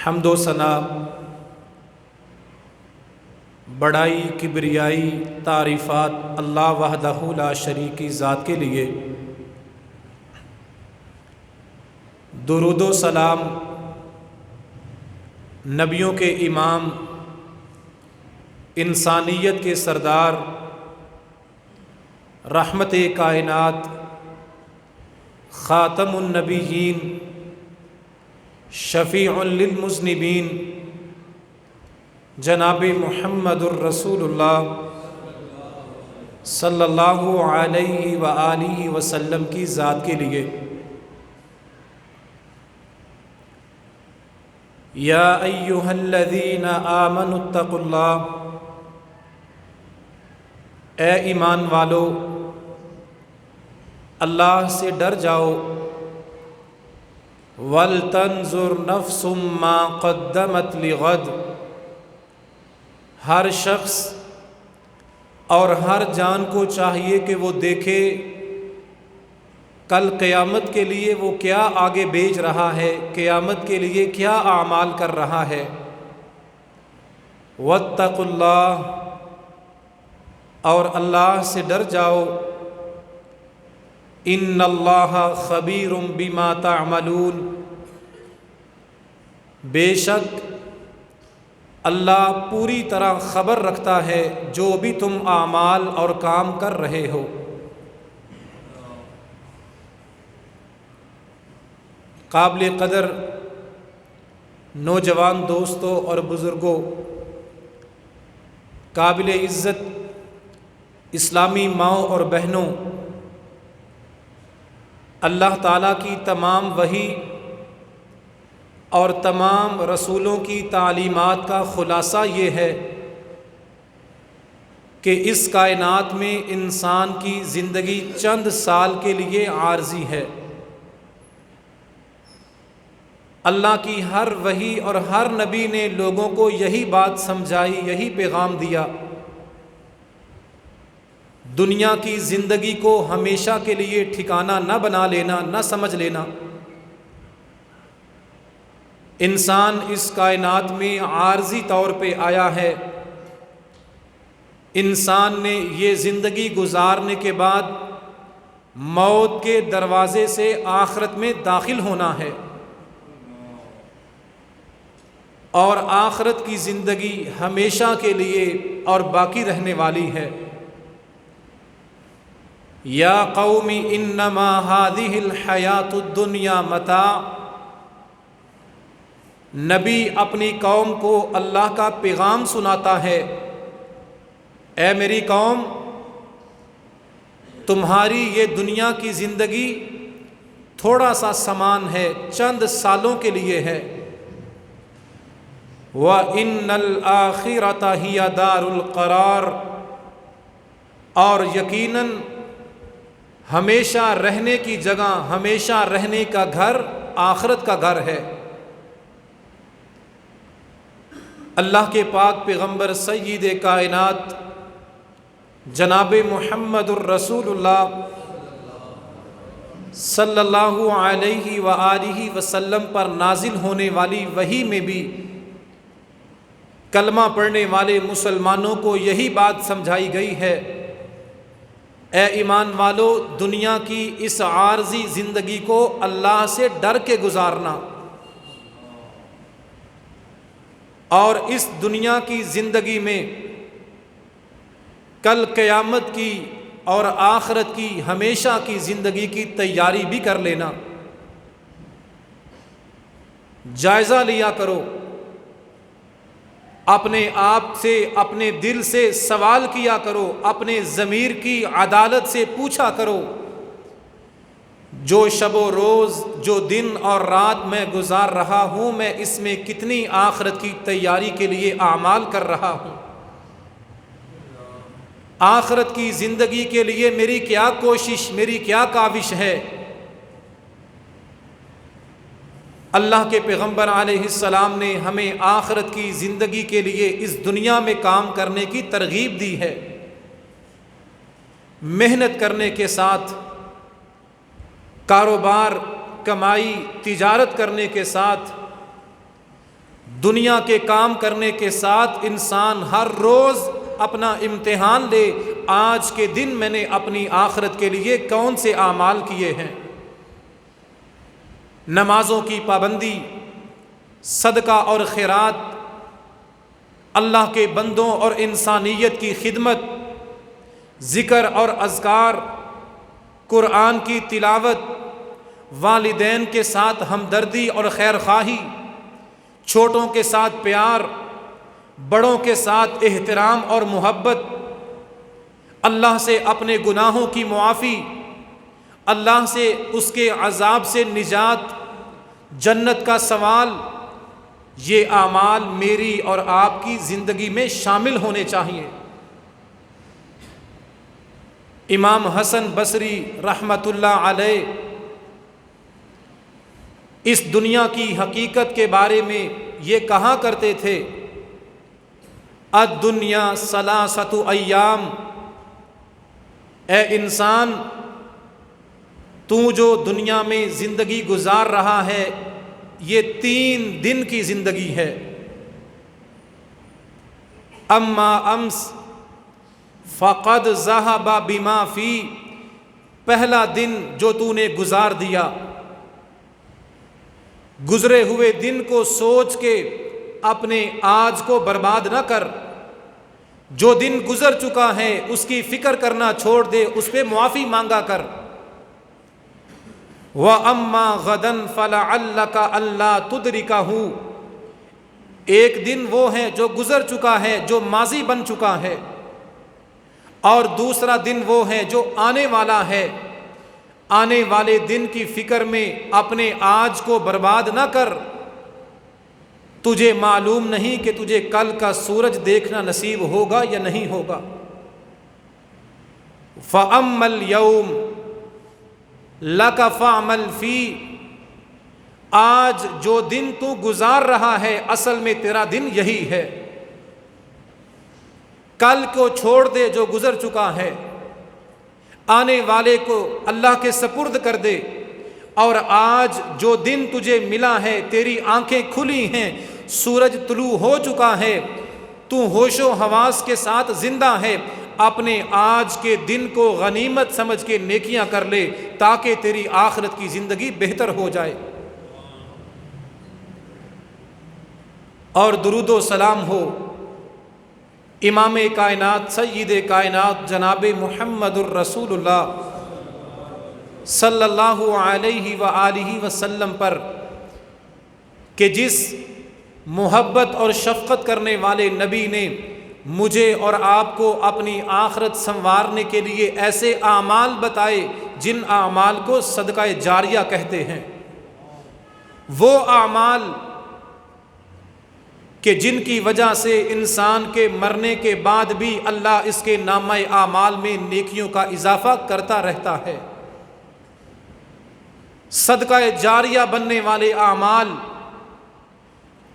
حمد و ثنا، بڑائی، کبریائی، تعریفات اللہ وحدہ لا شریک کی ذات کے لیے۔ درود و سلام نبیوں کے امام، انسانیت کے سردار، رحمت کائنات، خاتم النبیین، شفیع للمذنبین، جناب محمد الرسول اللہ صلی اللہ علیہ وآلہ وسلم کی ذات کے لیے۔ یا ایہا الذین آمنوا اتقوا اللہ، اے ایمان والو اللہ سے ڈر جاؤ۔ وَلْتَنْظُرْ نَفْسٌ مَّا قَدَّمَتْ لِغَدٍ، ہر شخص اور ہر جان کو چاہیے کہ وہ دیکھے کل قیامت کے لیے وہ کیا آگے بھیج رہا ہے، قیامت کے لیے کیا اعمال کر رہا ہے۔ وَاتَّقُوا اللَّهَ، اور اللہ سے ڈر جاؤ۔ ان اللہ خبیر بما تعملون، بے شک اللہ پوری طرح خبر رکھتا ہے جو بھی تم اعمال اور کام کر رہے ہو۔ قابل قدر نوجوان دوستوں اور بزرگوں، قابل عزت اسلامی ماؤں اور بہنوں، اللہ تعالیٰ کی تمام وحی اور تمام رسولوں کی تعلیمات کا خلاصہ یہ ہے کہ اس کائنات میں انسان کی زندگی چند سال کے لیے عارضی ہے۔ اللہ کی ہر وحی اور ہر نبی نے لوگوں کو یہی بات سمجھائی، یہی پیغام دیا۔ دنیا کی زندگی کو ہمیشہ کے لیے ٹھکانہ نہ بنا لینا، نہ سمجھ لینا۔ انسان اس کائنات میں عارضی طور پہ آیا ہے۔ انسان نے یہ زندگی گزارنے کے بعد موت کے دروازے سے آخرت میں داخل ہونا ہے، اور آخرت کی زندگی ہمیشہ کے لیے اور باقی رہنے والی ہے۔ یا قوم انما هذه الحیات الدنیا متاع، نبی اپنی قوم کو اللہ کا پیغام سناتا ہے، اے میری قوم تمہاری یہ دنیا کی زندگی تھوڑا سا سامان ہے، چند سالوں کے لیے ہے۔ وَإِنَّ الْآخِرَةَ هِيَ دَارُ الْقَرَارِ، اور یقیناً ہمیشہ رہنے کی جگہ، ہمیشہ رہنے کا گھر آخرت کا گھر ہے۔ اللہ کے پاک پیغمبر سید کائنات جناب محمد الرسول اللہ صلی اللہ علیہ وآلہ وسلم پر نازل ہونے والی وحی میں بھی کلمہ پڑھنے والے مسلمانوں کو یہی بات سمجھائی گئی ہے، اے ایمان والو دنیا کی اس عارضی زندگی کو اللہ سے ڈر کے گزارنا، اور اس دنیا کی زندگی میں کل قیامت کی اور آخرت کی ہمیشہ کی زندگی کی تیاری بھی کر لینا۔ جائزہ لیا کرو، اپنے آپ سے، اپنے دل سے سوال کیا کرو، اپنے ضمیر کی عدالت سے پوچھا کرو، جو شب و روز، جو دن اور رات میں گزار رہا ہوں، میں اس میں کتنی آخرت کی تیاری کے لیے اعمال کر رہا ہوں، آخرت کی زندگی کے لیے میری کیا کوشش، میری کیا کاوش ہے۔ اللہ کے پیغمبر علیہ السلام نے ہمیں آخرت کی زندگی کے لیے اس دنیا میں کام کرنے کی ترغیب دی ہے۔ محنت کرنے کے ساتھ، کاروبار، کمائی، تجارت کرنے کے ساتھ دنیا کے کام کرنے کے ساتھ انسان ہر روز اپنا امتحان لے، آج کے دن میں نے اپنی آخرت کے لیے کون سے اعمال کیے ہیں۔ نمازوں کی پابندی، صدقہ اور خیرات، اللہ کے بندوں اور انسانیت کی خدمت، ذکر اور اذکار، قرآن کی تلاوت، والدین کے ساتھ ہمدردی اور خیر خواہی، چھوٹوں کے ساتھ پیار، بڑوں کے ساتھ احترام اور محبت، اللہ سے اپنے گناہوں کی معافی، اللہ سے اس کے عذاب سے نجات، جنت کا سوال، یہ اعمال میری اور آپ کی زندگی میں شامل ہونے چاہیے۔ امام حسن بصری رحمۃ اللہ علیہ اس دنیا کی حقیقت کے بارے میں یہ کہا کرتے تھے، الدنیا ثلاثۃ ایام، اے انسان تو جو دنیا میں زندگی گزار رہا ہے یہ 3 دن کی زندگی ہے۔ اما امس فقد ذهب بما فی، پہلا دن جو تو نے گزار دیا، گزرے ہوئے دن کو سوچ کے اپنے آج کو برباد نہ کر، جو دن گزر چکا ہے اس کی فکر کرنا چھوڑ دے، اس پہ معافی مانگا کر۔ وَأَمَّا غَدًا فَلَعَلَّكَ أَلَّا تُدْرِكَهُ، ایک دن وہ ہے جو گزر چکا ہے، جو ماضی بن چکا ہے، اور دوسرا دن وہ ہے جو آنے والا ہے۔ آنے والے دن کی فکر میں اپنے آج کو برباد نہ کر، تجھے معلوم نہیں کہ تجھے کل کا سورج دیکھنا نصیب ہوگا یا نہیں ہوگا۔ فَأَمَّا الْيَوْمُ لَكَ فَاعْمَلْ فِيهِ، آج جو دن تو گزار رہا ہے اصل میں تیرا دن یہی ہے۔ کل کو چھوڑ دے جو گزر چکا ہے، آنے والے کو اللہ کے سپرد کر دے، اور آج جو دن تجھے ملا ہے، تیری آنکھیں کھلی ہیں، سورج طلوع ہو چکا ہے، تو ہوش و حواس کے ساتھ زندہ ہے، اپنے آج کے دن کو غنیمت سمجھ کے نیکیاں کر لے تاکہ تیری آخرت کی زندگی بہتر ہو جائے۔ اور درود و سلام ہو امام کائنات سید کائنات جناب محمد الرسول اللہ صلی اللہ علیہ وآلہ وسلم پر، کہ جس محبت اور شفقت کرنے والے نبی نے مجھے اور آپ کو اپنی آخرت سنوارنے کے لیے ایسے اعمال بتائے جن اعمال کو صدقہ جاریہ کہتے ہیں، وہ اعمال کہ جن کی وجہ سے انسان کے مرنے کے بعد بھی اللہ اس کے نامہ اعمال میں نیکیوں کا اضافہ کرتا رہتا ہے۔ صدقہ جاریہ بننے والے اعمال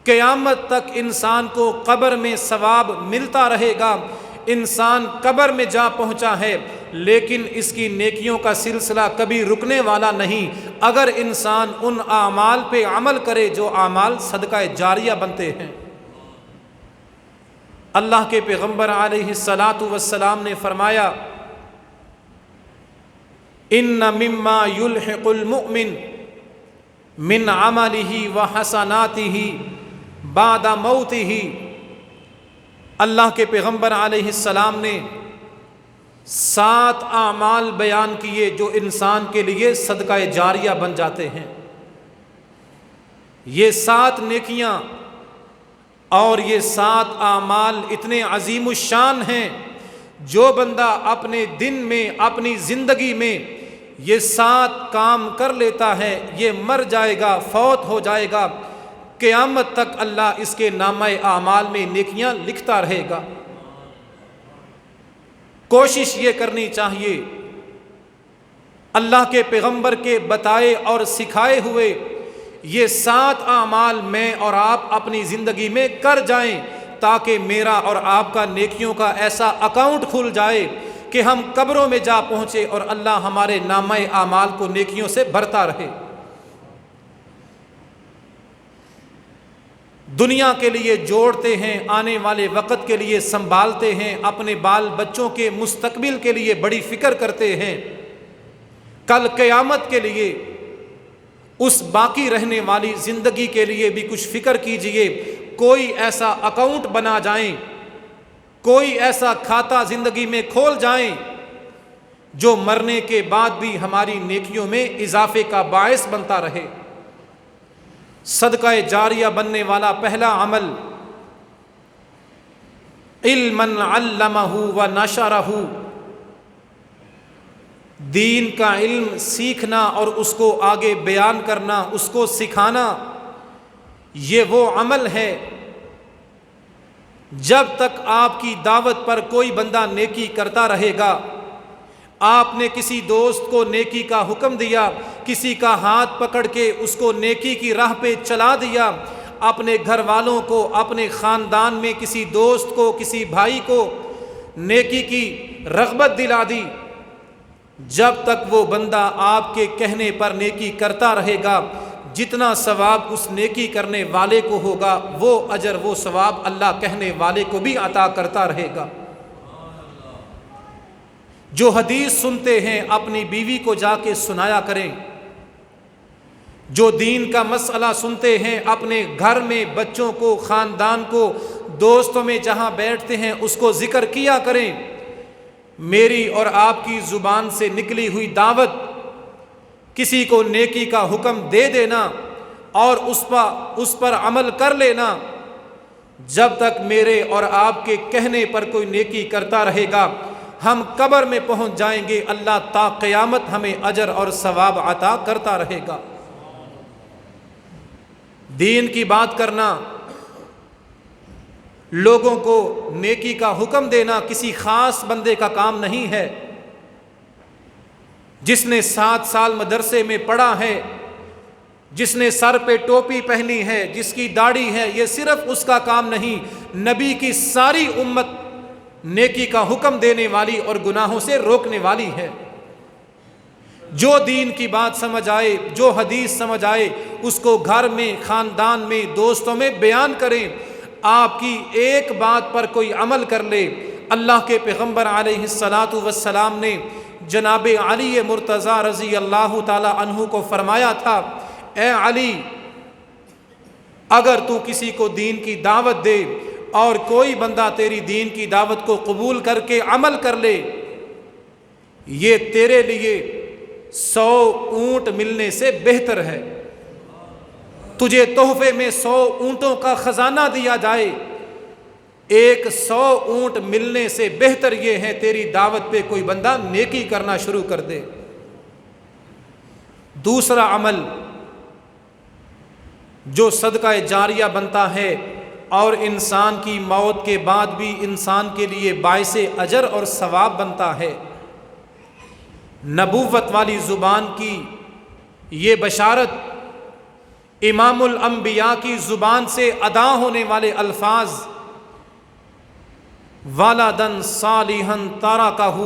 قیامت تک انسان کو قبر میں ثواب ملتا رہے گا۔ انسان قبر میں جا پہنچا ہے لیکن اس کی نیکیوں کا سلسلہ کبھی رکنے والا نہیں، اگر انسان ان اعمال پہ عمل کرے جو اعمال صدقہ جاریہ بنتے ہیں۔ اللہ کے پیغمبر علیہ الصلاۃ والسلام نے فرمایا، ان مما یلحق المؤمن من عملہ وحسناتہ بعد موتہ، اللہ کے پیغمبر علیہ السلام نے 7 اعمال بیان کیے جو انسان کے لیے صدقہ جاریہ بن جاتے ہیں۔ یہ 7 نیکیاں اور یہ 7 اعمال اتنے عظیم الشان ہیں، جو بندہ اپنے دن میں اپنی زندگی میں یہ 7 کام کر لیتا ہے، یہ مر جائے گا، فوت ہو جائے گا، قیامت تک اللہ اس کے نامہ اعمال میں نیکیاں لکھتا رہے گا۔ کوشش یہ کرنی چاہیے اللہ کے پیغمبر کے بتائے اور سکھائے ہوئے یہ 7 اعمال میں اور آپ اپنی زندگی میں کر جائیں، تاکہ میرا اور آپ کا نیکیوں کا ایسا اکاؤنٹ کھل جائے کہ ہم قبروں میں جا پہنچے اور اللہ ہمارے نامہ اعمال کو نیکیوں سے بھرتا رہے۔ دنیا کے لیے جوڑتے ہیں، آنے والے وقت کے لیے سنبھالتے ہیں، اپنے بال بچوں کے مستقبل کے لیے بڑی فکر کرتے ہیں، کل قیامت کے لیے اس باقی رہنے والی زندگی کے لیے بھی کچھ فکر کیجئے۔ کوئی ایسا اکاؤنٹ بنا جائیں، کوئی ایسا کھاتا زندگی میں کھول جائیں جو مرنے کے بعد بھی ہماری نیکیوں میں اضافے کا باعث بنتا رہے۔ صدقہ جاریہ بننے والا پہلا عمل علمًا علمہ و نشرہ، دین کا علم سیکھنا اور اس کو آگے بیان کرنا، اس کو سکھانا، یہ وہ عمل ہے جب تک آپ کی دعوت پر کوئی بندہ نیکی کرتا رہے گا، آپ نے کسی دوست کو نیکی کا حکم دیا، کسی کا ہاتھ پکڑ کے اس کو نیکی کی راہ پہ چلا دیا، اپنے گھر والوں کو، اپنے خاندان میں کسی دوست کو، کسی بھائی کو نیکی کی رغبت دلا دی، جب تک وہ بندہ آپ کے کہنے پر نیکی کرتا رہے گا، جتنا ثواب اس نیکی کرنے والے کو ہوگا، وہ اجر، وہ ثواب اللہ کہنے والے کو بھی عطا کرتا رہے گا۔ جو حدیث سنتے ہیں اپنی بیوی کو جا کے سنایا کریں، جو دین کا مسئلہ سنتے ہیں اپنے گھر میں بچوں کو، خاندان کو، دوستوں میں جہاں بیٹھتے ہیں اس کو ذکر کیا کریں۔ میری اور آپ کی زبان سے نکلی ہوئی دعوت، کسی کو نیکی کا حکم دے دینا اور اس پر عمل کر لینا، جب تک میرے اور آپ کے کہنے پر کوئی نیکی کرتا رہے گا، ہم قبر میں پہنچ جائیں گے، اللہ تا قیامت ہمیں اجر اور ثواب عطا کرتا رہے گا۔ دین کی بات کرنا، لوگوں کو نیکی کا حکم دینا کسی خاص بندے کا کام نہیں ہے۔ جس نے 7 سال مدرسے میں پڑھا ہے، جس نے سر پہ ٹوپی پہنی ہے، جس کی داڑھی ہے، یہ صرف اس کا کام نہیں، نبی کی ساری امت نیکی کا حکم دینے والی اور گناہوں سے روکنے والی ہے۔ جو دین کی بات سمجھ آئے، جو حدیث سمجھ آئے، اس کو گھر میں، خاندان میں، دوستوں میں بیان کریں۔ آپ کی ایک بات پر کوئی عمل کر لے۔ اللہ کے پیغمبر علیہ السلام نے جناب علی مرتضیٰ رضی اللہ تعالی عنہ کو فرمایا تھا، اے علی، اگر تو کسی کو دین کی دعوت دے اور کوئی بندہ تیری دین کی دعوت کو قبول کر کے عمل کر لے، یہ تیرے لیے 100 اونٹ ملنے سے بہتر ہے۔ تجھے تحفے میں 100 اونٹوں کا خزانہ دیا جائے، ایک 100 اونٹ ملنے سے بہتر یہ ہے تیری دعوت پہ کوئی بندہ نیکی کرنا شروع کر دے۔ دوسرا عمل جو صدقہ جاریہ بنتا ہے اور انسان کی موت کے بعد بھی انسان کے لیے باعث اجر اور ثواب بنتا ہے، نبوت والی زبان کی یہ بشارت، امام الانبیاء کی زبان سے ادا ہونے والے الفاظ، ولدن صالحا ترکہ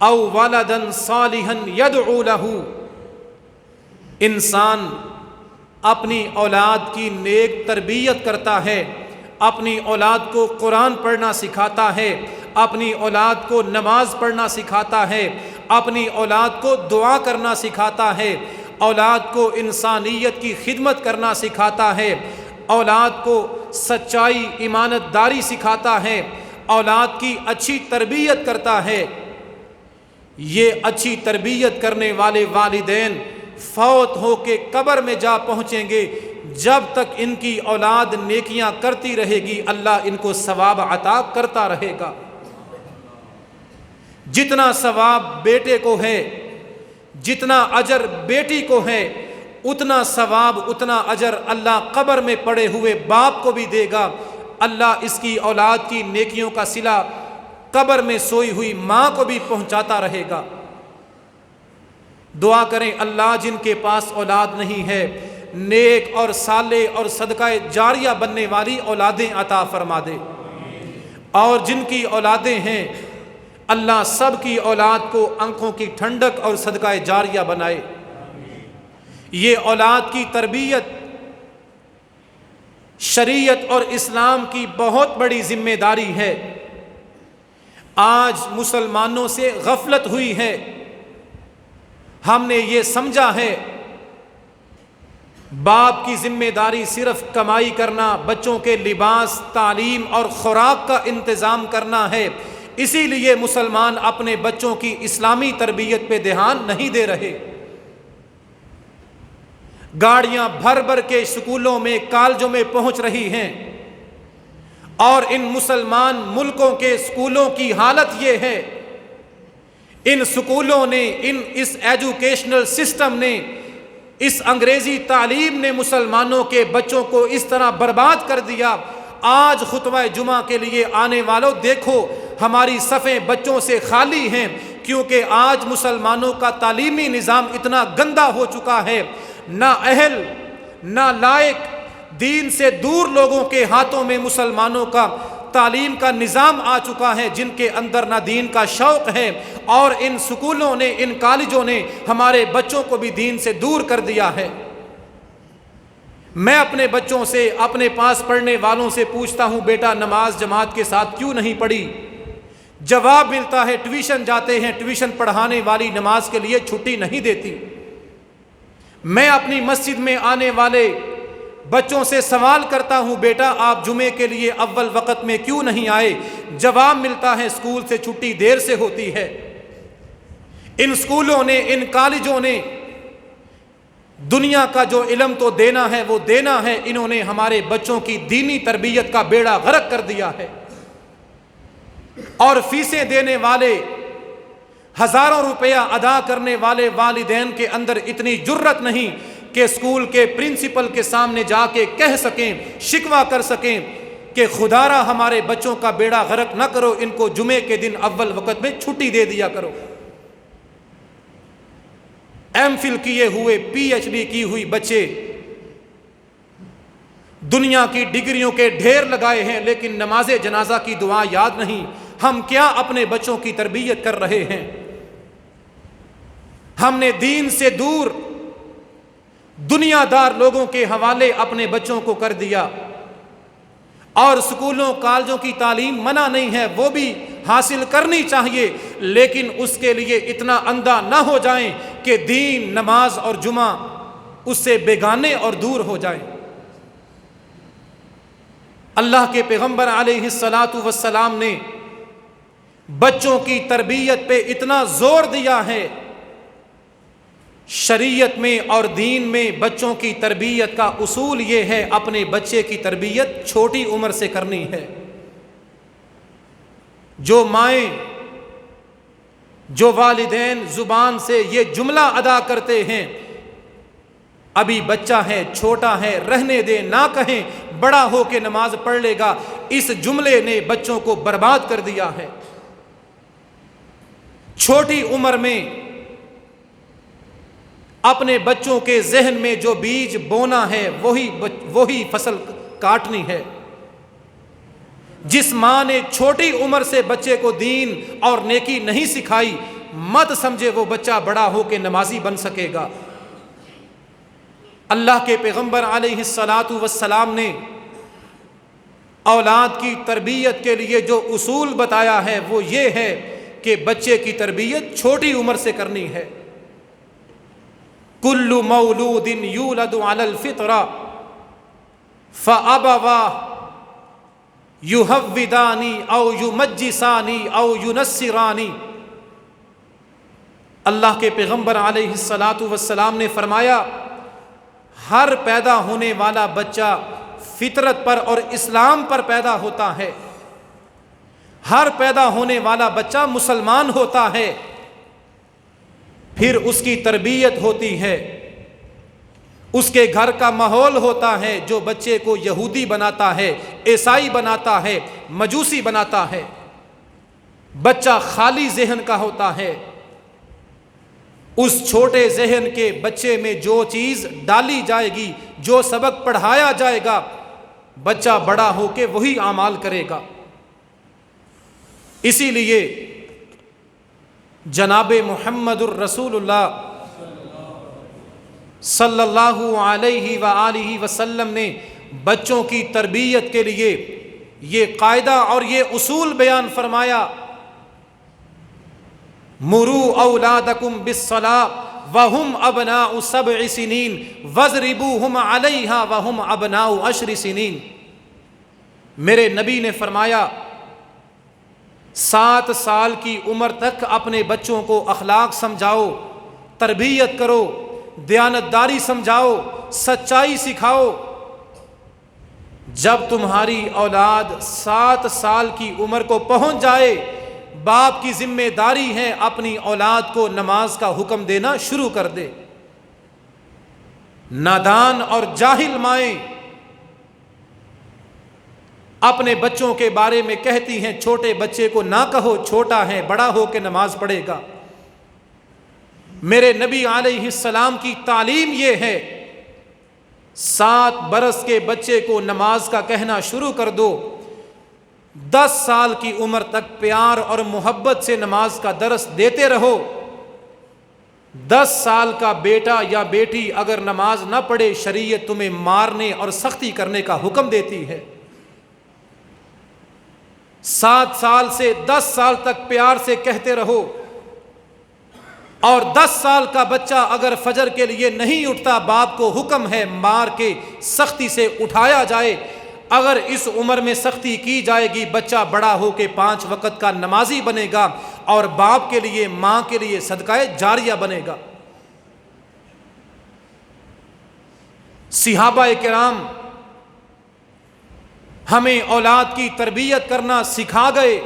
او ولدن صالحا یدعو لہ، انسان اپنی اولاد کی نیک تربیت کرتا ہے، اپنی اولاد کو قرآن پڑھنا سکھاتا ہے، اپنی اولاد کو نماز پڑھنا سکھاتا ہے، اپنی اولاد کو دعا کرنا سکھاتا ہے، اولاد کو انسانیت کی خدمت کرنا سکھاتا ہے، اولاد کو سچائی، امانت داری سکھاتا ہے، اولاد کی اچھی تربیت کرتا ہے۔ یہ اچھی تربیت کرنے والے والدین فوت ہو کے قبر میں جا پہنچیں گے، جب تک ان کی اولاد نیکیاں کرتی رہے گی اللہ ان کو ثواب عطا کرتا رہے گا۔ جتنا ثواب بیٹے کو ہے، جتنا اجر بیٹی کو ہے، اتنا ثواب، اتنا اجر اللہ قبر میں پڑے ہوئے باپ کو بھی دے گا۔ اللہ اس کی اولاد کی نیکیوں کا صلہ قبر میں سوئی ہوئی ماں کو بھی پہنچاتا رہے گا۔ دعا کریں اللہ جن کے پاس اولاد نہیں ہے، نیک اور صالح اور صدقہ جاریہ بننے والی اولادیں عطا فرما دے، اور جن کی اولادیں ہیں اللہ سب کی اولاد کو آنکھوں کی ٹھنڈک اور صدقہ جاریہ بنائے۔ یہ اولاد کی تربیت شریعت اور اسلام کی بہت بڑی ذمہ داری ہے۔ آج مسلمانوں سے غفلت ہوئی ہے، ہم نے یہ سمجھا ہے باپ کی ذمہ داری صرف کمائی کرنا، بچوں کے لباس، تعلیم اور خوراک کا انتظام کرنا ہے، اسی لیے مسلمان اپنے بچوں کی اسلامی تربیت پہ دھیان نہیں دے رہے۔ گاڑیاں بھر بھر کے اسکولوں میں، کالجوں میں پہنچ رہی ہیں، اور ان مسلمان ملکوں کے اسکولوں کی حالت یہ ہے، ان اسکولوں نے، اس ایجوکیشنل سسٹم نے، اس انگریزی تعلیم نے مسلمانوں کے بچوں کو اس طرح برباد کر دیا۔ آج خطبہ جمعہ کے لیے آنے والوں دیکھو، ہماری صفیں بچوں سے خالی ہیں، کیونکہ آج مسلمانوں کا تعلیمی نظام اتنا گندا ہو چکا ہے، نہ اہل نہ لائق، دین سے دور لوگوں کے ہاتھوں میں مسلمانوں کا تعلیم کا نظام آ چکا ہے، جن کے اندر نہ دین کا شوق ہے، اور ان سکولوں نے، ان کالجوں نے ہمارے بچوں کو بھی دین سے دور کر دیا ہے۔ میں اپنے بچوں سے، اپنے پاس پڑھنے والوں سے پوچھتا ہوں، بیٹا نماز جماعت کے ساتھ کیوں نہیں پڑھی؟ جواب ملتا ہے ٹیوشن جاتے ہیں، ٹیوشن پڑھانے والی نماز کے لیے چھٹی نہیں دیتی۔ میں اپنی مسجد میں آنے والے بچوں سے سوال کرتا ہوں، بیٹا آپ جمعے کے لیے اول وقت میں کیوں نہیں آئے؟ جواب ملتا ہے اسکول سے چھٹی دیر سے ہوتی ہے۔ ان اسکولوں نے، ان کالجوں نے دنیا کا جو علم تو دینا ہے وہ دینا ہے، انہوں نے ہمارے بچوں کی دینی تربیت کا بیڑا غرق کر دیا ہے، اور فیسیں دینے والے، ہزاروں روپیہ ادا کرنے والے والدین کے اندر اتنی جرت نہیں کہ اسکول کے پرنسپل کے سامنے جا کے کہہ سکیں، شکوہ کر سکیں کہ خدارا ہمارے بچوں کا بیڑا غرق نہ کرو، ان کو جمعے کے دن اول وقت میں چھٹی دے دیا کرو۔ ایم فل کیے ہوئے، پی ایچ ڈی کی ہوئی بچے دنیا کی ڈگریوں کے ڈھیر لگائے ہیں، لیکن نماز جنازہ کی دعا یاد نہیں۔ ہم کیا اپنے بچوں کی تربیت کر رہے ہیں؟ ہم نے دین سے دور دنیا دار لوگوں کے حوالے اپنے بچوں کو کر دیا، اور سکولوں کالجوں کی تعلیم منع نہیں ہے، وہ بھی حاصل کرنی چاہیے، لیکن اس کے لیے اتنا اندھا نہ ہو جائیں کہ دین، نماز اور جمعہ اس سے بیگانے اور دور ہو جائیں۔ اللہ کے پیغمبر علیہ الصلاۃ والسلام نے بچوں کی تربیت پہ اتنا زور دیا ہے، شریعت میں اور دین میں بچوں کی تربیت کا اصول یہ ہے، اپنے بچے کی تربیت چھوٹی عمر سے کرنی ہے۔ جو مائیں، جو والدین زبان سے یہ جملہ ادا کرتے ہیں، ابھی بچہ ہے، چھوٹا ہے، رہنے دیں، نہ کہیں بڑا ہو کے نماز پڑھ لے گا، اس جملے نے بچوں کو برباد کر دیا ہے۔ چھوٹی عمر میں اپنے بچوں کے ذہن میں جو بیج بونا ہے وہی فصل کاٹنی ہے۔ جس ماں نے چھوٹی عمر سے بچے کو دین اور نیکی نہیں سکھائی، مت سمجھے وہ بچہ بڑا ہو کے نمازی بن سکے گا۔ اللہ کے پیغمبر علیہ الصلاۃ والسلام نے اولاد کی تربیت کے لیے جو اصول بتایا ہے وہ یہ ہے کہ بچے کی تربیت چھوٹی عمر سے کرنی ہے۔ کل مولود یولد علی الفطرہ فابواہ یہودانی او یمجسانی او ینصرانی۔ اللہ کے پیغمبر علیہ الصلاۃ والسلام نے فرمایا، ہر پیدا ہونے والا بچہ فطرت پر اور اسلام پر پیدا ہوتا ہے، ہر پیدا ہونے والا بچہ مسلمان ہوتا ہے، پھر اس کی تربیت ہوتی ہے، اس کے گھر کا ماحول ہوتا ہے جو بچے کو یہودی بناتا ہے، عیسائی بناتا ہے، مجوسی بناتا ہے۔ بچہ خالی ذہن کا ہوتا ہے، اس چھوٹے ذہن کے بچے میں جو چیز ڈالی جائے گی، جو سبق پڑھایا جائے گا، بچہ بڑا ہو کے وہی اعمال کرے گا۔ اسی لیے جناب محمد الرسول اللہ صلی اللہ علیہ وآلہ وسلم نے بچوں کی تربیت کے لیے یہ قاعدہ اور یہ اصول بیان فرمایا، مروا اولادکم بالصلاۃ وہم ابناء 7 سنین واضربوہم علیہا وہم ابناء 10 سنین۔ میرے نبی نے فرمایا 7 سال کی عمر تک اپنے بچوں کو اخلاق سمجھاؤ، تربیت کرو، دیانتداری سمجھاؤ، سچائی سکھاؤ۔ جب تمہاری اولاد 7 سال کی عمر کو پہنچ جائے، باپ کی ذمہ داری ہے اپنی اولاد کو نماز کا حکم دینا شروع کر دے۔ نادان اور جاہل مائیں اپنے بچوں کے بارے میں کہتی ہیں چھوٹے بچے کو نہ کہو، چھوٹا ہے، بڑا ہو کے نماز پڑھے گا۔ میرے نبی علیہ السلام کی تعلیم یہ ہے 7 برس کے بچے کو نماز کا کہنا شروع کر دو، 10 سال کی عمر تک پیار اور محبت سے نماز کا درس دیتے رہو۔ 10 سال کا بیٹا یا بیٹی اگر نماز نہ پڑھے، شریعت تمہیں مارنے اور سختی کرنے کا حکم دیتی ہے۔ 7 سال سے 10 سال تک پیار سے کہتے رہو، اور 10 سال کا بچہ اگر فجر کے لیے نہیں اٹھتا، باپ کو حکم ہے مار کے سختی سے اٹھایا جائے۔ اگر اس عمر میں سختی کی جائے گی، بچہ بڑا ہو کے 5 وقت کا نمازی بنے گا اور باپ کے لیے، ماں کے لیے صدقہ جاریہ بنے گا۔ صحابہ کرام ہمیں اولاد کی تربیت کرنا سکھا گئے۔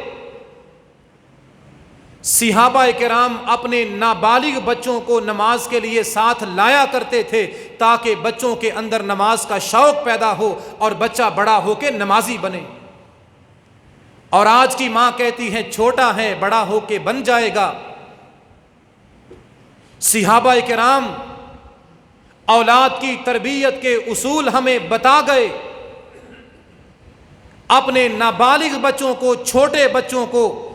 صحابہ کرام اپنے نابالغ بچوں کو نماز کے لیے ساتھ لایا کرتے تھے تاکہ بچوں کے اندر نماز کا شوق پیدا ہو اور بچہ بڑا ہو کے نمازی بنے۔ اور آج کی ماں کہتی ہے چھوٹا ہے، بڑا ہو کے بن جائے گا۔ صحابہ کرام اولاد کی تربیت کے اصول ہمیں بتا گئے۔ اپنے نابالغ بچوں کو، چھوٹے بچوں کو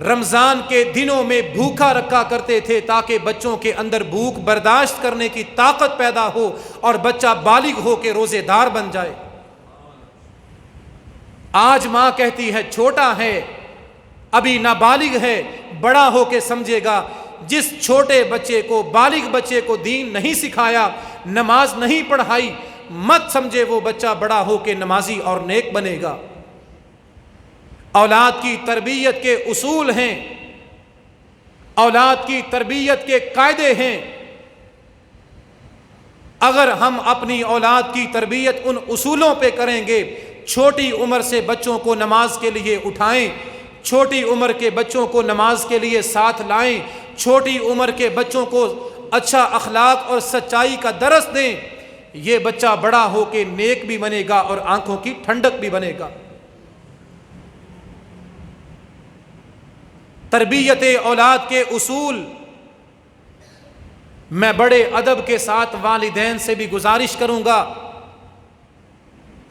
رمضان کے دنوں میں بھوکا رکھا کرتے تھے تاکہ بچوں کے اندر بھوک برداشت کرنے کی طاقت پیدا ہو اور بچہ بالغ ہو کے روزے دار بن جائے۔ آج ماں کہتی ہے چھوٹا ہے، ابھی نابالغ ہے، بڑا ہو کے سمجھے گا۔ جس چھوٹے بچے کو، بالغ بچے کو دین نہیں سکھایا، نماز نہیں پڑھائی، مت سمجھے وہ بچہ بڑا ہو کے نمازی اور نیک بنے گا۔ اولاد کی تربیت کے اصول ہیں، اولاد کی تربیت کے قاعدے ہیں۔ اگر ہم اپنی اولاد کی تربیت ان اصولوں پہ کریں گے، چھوٹی عمر سے بچوں کو نماز کے لیے اٹھائیں، چھوٹی عمر کے بچوں کو نماز کے لیے ساتھ لائیں، چھوٹی عمر کے بچوں کو اچھا اخلاق اور سچائی کا درس دیں، یہ بچہ بڑا ہو کے نیک بھی بنے گا اور آنکھوں کی ٹھنڈک بھی بنے گا۔ تربیت اولاد کے اصول، میں بڑے ادب کے ساتھ والدین سے بھی گزارش کروں گا،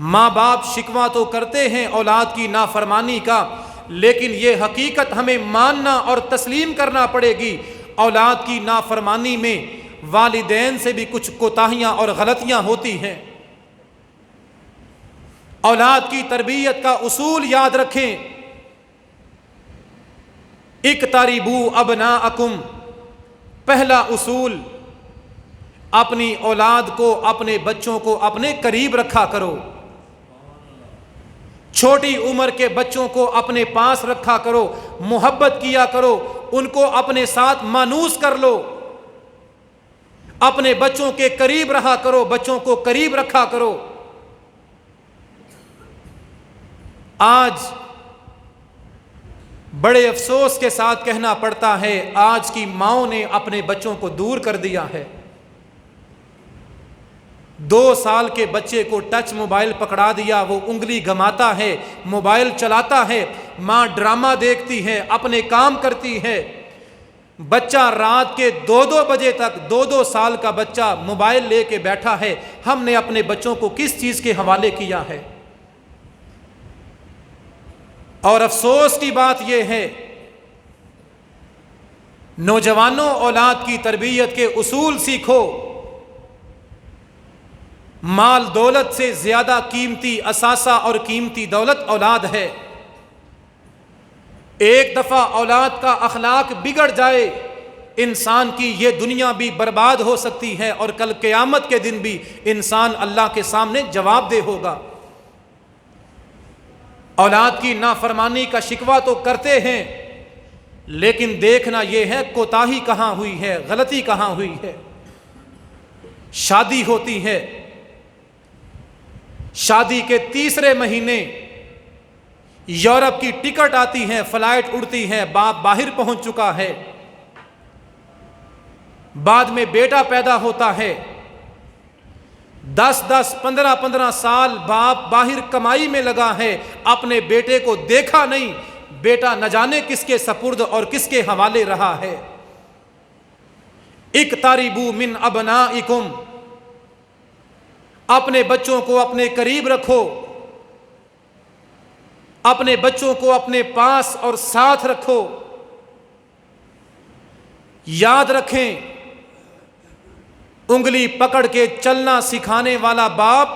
ماں باپ شکوہ تو کرتے ہیں اولاد کی نافرمانی کا، لیکن یہ حقیقت ہمیں ماننا اور تسلیم کرنا پڑے گی، اولاد کی نافرمانی میں والدین سے بھی کچھ کوتاہیاں اور غلطیاں ہوتی ہیں۔ اولاد کی تربیت کا اصول یاد رکھیں، اقتربوا ابناءکم، پہلا اصول، اپنی اولاد کو، اپنے بچوں کو اپنے قریب رکھا کرو، چھوٹی عمر کے بچوں کو اپنے پاس رکھا کرو، محبت کیا کرو، ان کو اپنے ساتھ مانوس کر لو، اپنے بچوں کے قریب رہا کرو، بچوں کو قریب رکھا کرو۔ آج بڑے افسوس کے ساتھ کہنا پڑتا ہے، آج کی ماؤں نے اپنے بچوں کو دور کر دیا ہے۔ 2 سال کے بچے کو ٹچ موبائل پکڑا دیا، وہ انگلی گھماتا ہے، موبائل چلاتا ہے، ماں ڈرامہ دیکھتی ہے، اپنے کام کرتی ہے، بچہ رات کے 2 بجے تک، 2 سال کا بچہ موبائل لے کے بیٹھا ہے۔ ہم نے اپنے بچوں کو کس چیز کے حوالے کیا ہے؟ اور افسوس کی بات یہ ہے، نوجوانوں، اولاد کی تربیت کے اصول سیکھو۔ مال دولت سے زیادہ قیمتی اثاثہ اور قیمتی دولت اولاد ہے۔ ایک دفعہ اولاد کا اخلاق بگڑ جائے، انسان کی یہ دنیا بھی برباد ہو سکتی ہے اور کل قیامت کے دن بھی انسان اللہ کے سامنے جواب دہ ہوگا۔ اولاد کی نافرمانی کا شکوہ تو کرتے ہیں، لیکن دیکھنا یہ ہے کوتاہی کہاں ہوئی ہے، غلطی کہاں ہوئی ہے۔ شادی ہوتی ہے، شادی کے تیسرے مہینے یورپ کی ٹکٹ آتی ہے، فلائٹ اڑتی ہے، باپ باہر پہنچ چکا ہے، بعد میں بیٹا پیدا ہوتا ہے، 10 15 سال باپ باہر کمائی میں لگا ہے، اپنے بیٹے کو دیکھا نہیں، بیٹا نہ جانے کس کے سپرد اور کس کے حوالے رہا ہے۔ اقتربوا من ابنائکم، اپنے بچوں کو اپنے قریب رکھو، اپنے بچوں کو اپنے پاس اور ساتھ رکھو۔ یاد رکھیں، انگلی پکڑ کے چلنا سکھانے والا باپ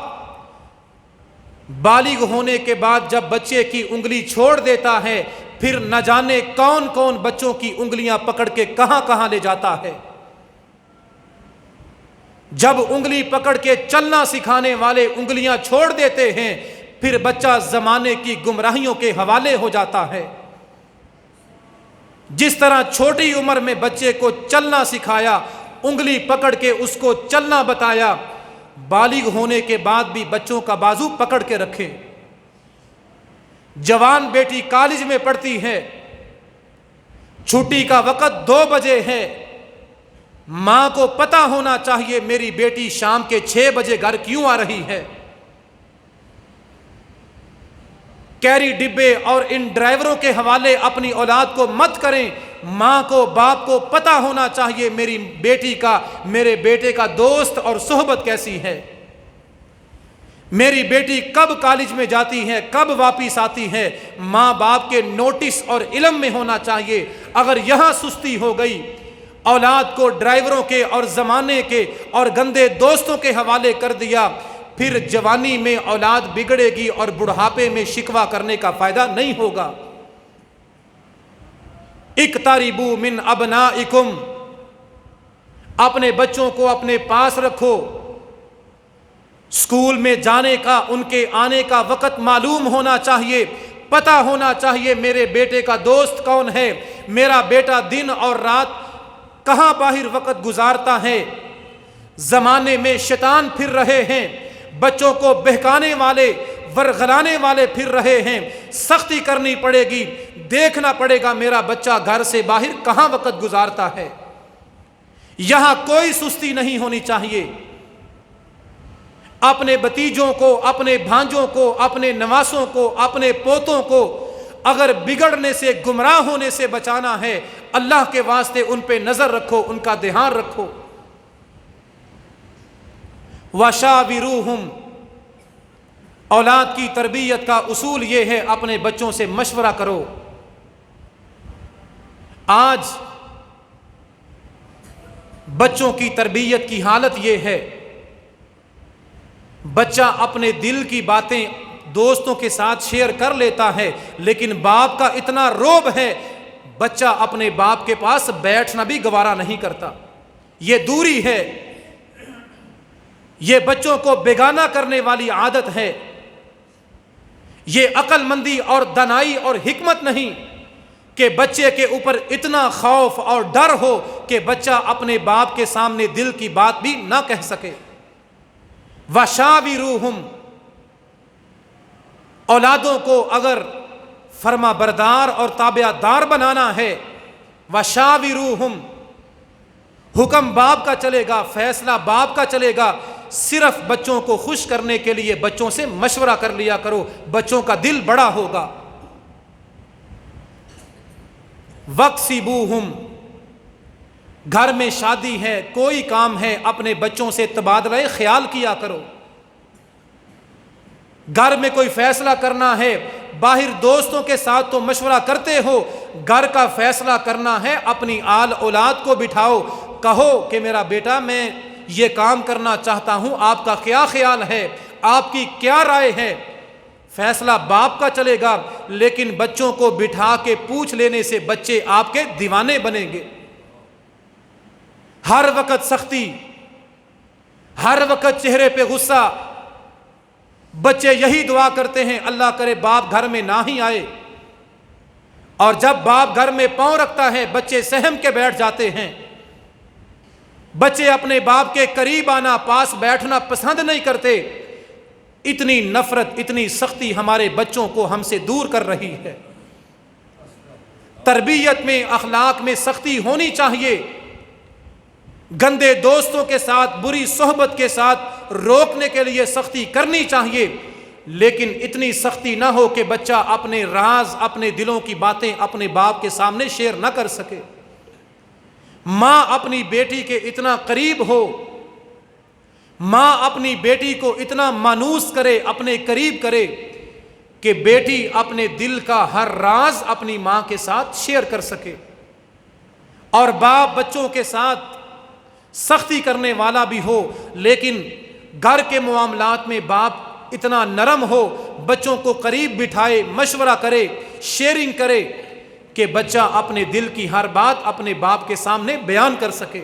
بالغ ہونے کے بعد جب بچے کی انگلی چھوڑ دیتا ہے، پھر نہ جانے کون کون بچوں کی انگلیاں پکڑ کے کہاں کہاں لے جاتا ہے۔ جب انگلی پکڑ کے چلنا سکھانے والے انگلیاں چھوڑ دیتے ہیں، پھر بچہ زمانے کی گمراہیوں کے حوالے ہو جاتا ہے۔ جس طرح چھوٹی عمر میں بچے کو چلنا سکھایا، انگلی پکڑ کے اس کو چلنا بتایا، بالغ ہونے کے بعد بھی بچوں کا بازو پکڑ کے رکھیں۔ جوان بیٹی کالج میں پڑھتی ہے، چھٹی کا وقت 2 بجے ہے، ماں کو پتہ ہونا چاہیے میری بیٹی شام کے 6 بجے گھر کیوں آ رہی ہے۔ کیری ڈبے اور ان ڈرائیوروں کے حوالے اپنی اولاد کو مت کریں، ماں کو باپ کو پتہ ہونا چاہیے میری بیٹی کا میرے بیٹے کا دوست اور صحبت کیسی ہے، میری بیٹی کب کالج میں جاتی ہے، کب واپس آتی ہے، ماں باپ کے نوٹس اور علم میں ہونا چاہیے۔ اگر یہاں سستی ہو گئی، اولاد کو ڈرائیوروں کے اور زمانے کے اور گندے دوستوں کے حوالے کر دیا، پھر جوانی میں اولاد بگڑے گی اور بڑھاپے میں شکوہ کرنے کا فائدہ نہیں ہوگا۔ اقتربوا من ابنائکم، اپنے بچوں کو اپنے پاس رکھو۔ اسکول میں جانے کا، ان کے آنے کا وقت معلوم ہونا چاہیے، پتہ ہونا چاہیے میرے بیٹے کا دوست کون ہے، میرا بیٹا دن اور رات کہاں باہر وقت گزارتا ہے۔ زمانے میں شیطان پھر رہے ہیں، بچوں کو بہکانے والے ورغلانے والے پھر رہے ہیں، سختی کرنی پڑے گی، دیکھنا پڑے گا میرا بچہ گھر سے باہر کہاں وقت گزارتا ہے۔ یہاں کوئی سستی نہیں ہونی چاہیے۔ اپنے بتیجوں کو، اپنے بھانجوں کو، اپنے نواسوں کو، اپنے پوتوں کو اگر بگڑنے سے، گمراہ ہونے سے بچانا ہے، اللہ کے واسطے ان پہ نظر رکھو، ان کا دھیان رکھو۔ وَشَاوِرُوهُمْ، اولاد کی تربیت کا اصول یہ ہے، اپنے بچوں سے مشورہ کرو۔ آج بچوں کی تربیت کی حالت یہ ہے، بچہ اپنے دل کی باتیں دوستوں کے ساتھ شیئر کر لیتا ہے، لیکن باپ کا اتنا روب ہے، بچہ اپنے باپ کے پاس بیٹھنا بھی گوارا نہیں کرتا۔ یہ دوری ہے، یہ بچوں کو بیگانہ کرنے والی عادت ہے۔ یہ عقل مندی اور دانائی اور حکمت نہیں کہ بچے کے اوپر اتنا خوف اور ڈر ہو کہ بچہ اپنے باپ کے سامنے دل کی بات بھی نہ کہہ سکے۔ وَشَاوِرُوهُمْ، اولادوں کو اگر فرما بردار اور تابع دار بنانا ہے، وَشَاوِرُوهُمْ، حکم باپ کا چلے گا، فیصلہ باپ کا چلے گا، صرف بچوں کو خوش کرنے کے لیے بچوں سے مشورہ کر لیا کرو، بچوں کا دل بڑا ہوگا۔ وَاقْسِبُوهُمْ، گھر میں شادی ہے، کوئی کام ہے، اپنے بچوں سے تبادلہ خیال کیا کرو۔ گھر میں کوئی فیصلہ کرنا ہے، باہر دوستوں کے ساتھ تو مشورہ کرتے ہو، گھر کا فیصلہ کرنا ہے، اپنی آل اولاد کو بٹھاؤ، کہو کہ میرا بیٹا میں یہ کام کرنا چاہتا ہوں، آپ کا کیا خیال ہے، آپ کی کیا رائے ہے؟ فیصلہ باپ کا چلے گا، لیکن بچوں کو بٹھا کے پوچھ لینے سے بچے آپ کے دیوانے بنیں گے۔ ہر وقت سختی، ہر وقت چہرے پہ غصہ، بچے یہی دعا کرتے ہیں اللہ کرے باپ گھر میں نہ ہی آئے، اور جب باپ گھر میں پاؤں رکھتا ہے بچے سہم کے بیٹھ جاتے ہیں۔ بچے اپنے باپ کے قریب آنا، پاس بیٹھنا پسند نہیں کرتے۔ اتنی نفرت، اتنی سختی ہمارے بچوں کو ہم سے دور کر رہی ہے۔ تربیت میں، اخلاق میں سختی ہونی چاہیے۔ گندے دوستوں کے ساتھ، بری صحبت کے ساتھ روکنے کے لیے سختی کرنی چاہیے، لیکن اتنی سختی نہ ہو کہ بچہ اپنے راز، اپنے دلوں کی باتیں اپنے باپ کے سامنے شیئر نہ کر سکے۔ ماں اپنی بیٹی کے اتنا قریب ہو، ماں اپنی بیٹی کو اتنا مانوس کرے، اپنے قریب کرے کہ بیٹی اپنے دل کا ہر راز اپنی ماں کے ساتھ شیئر کر سکے۔ اور باپ بچوں کے ساتھ سختی کرنے والا بھی ہو، لیکن گھر کے معاملات میں باپ اتنا نرم ہو، بچوں کو قریب بٹھائے، مشورہ کرے، شیئرنگ کرے کہ بچہ اپنے دل کی ہر بات اپنے باپ کے سامنے بیان کر سکے۔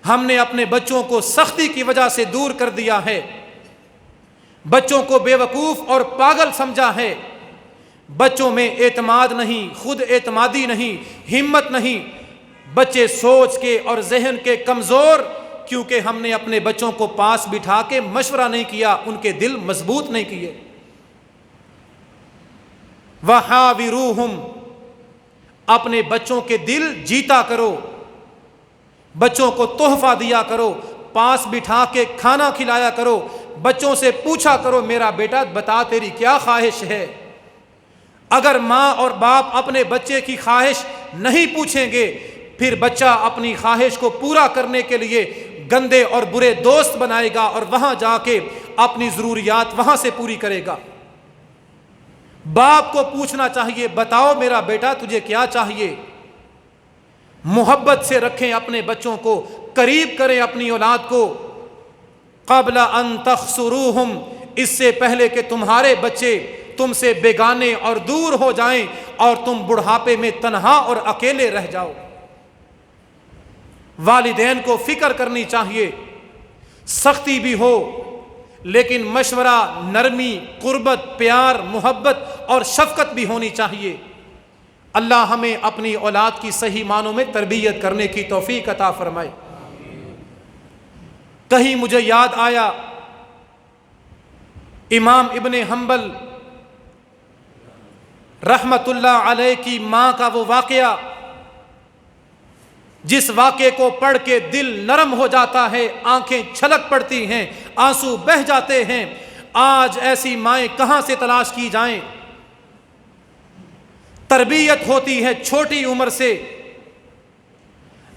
ہم نے اپنے بچوں کو سختی کی وجہ سے دور کر دیا ہے، بچوں کو بے وقوف اور پاگل سمجھا ہے۔ بچوں میں اعتماد نہیں، خود اعتمادی نہیں، ہمت نہیں، بچے سوچ کے اور ذہن کے کمزور، کیونکہ ہم نے اپنے بچوں کو پاس بٹھا کے مشورہ نہیں کیا، ان کے دل مضبوط نہیں کیے۔ وَحَاوِرُوهُمْ، اپنے بچوں کے دل جیتا کرو، بچوں کو تحفہ دیا کرو، پاس بٹھا کے کھانا کھلایا کرو، بچوں سے پوچھا کرو میرا بیٹا بتا تیری کیا خواہش ہے۔ اگر ماں اور باپ اپنے بچے کی خواہش نہیں پوچھیں گے، پھر بچہ اپنی خواہش کو پورا کرنے کے لیے گندے اور برے دوست بنائے گا اور وہاں جا کے اپنی ضروریات وہاں سے پوری کرے گا۔ باپ کو پوچھنا چاہیے بتاؤ میرا بیٹا تجھے کیا چاہیے۔ محبت سے رکھیں اپنے بچوں کو، قریب کریں اپنی اولاد کو۔ قبل ان تخسروہم، اس سے پہلے کہ تمہارے بچے تم سے بیگانے اور دور ہو جائیں اور تم بڑھاپے میں تنہا اور اکیلے رہ جاؤ۔ والدین کو فکر کرنی چاہیے، سختی بھی ہو لیکن مشورہ، نرمی، قربت، پیار، محبت اور شفقت بھی ہونی چاہیے۔ اللہ ہمیں اپنی اولاد کی صحیح معنوں میں تربیت کرنے کی توفیق عطا فرمائے۔ کہیں مجھے یاد آیا امام ابن حنبل رحمت اللہ علیہ کی ماں کا وہ واقعہ، جس واقعے کو پڑھ کے دل نرم ہو جاتا ہے، آنکھیں چھلک پڑتی ہیں، آنسو بہہ جاتے ہیں۔ آج ایسی مائیں کہاں سے تلاش کی جائیں؟ تربیت ہوتی ہے چھوٹی عمر سے۔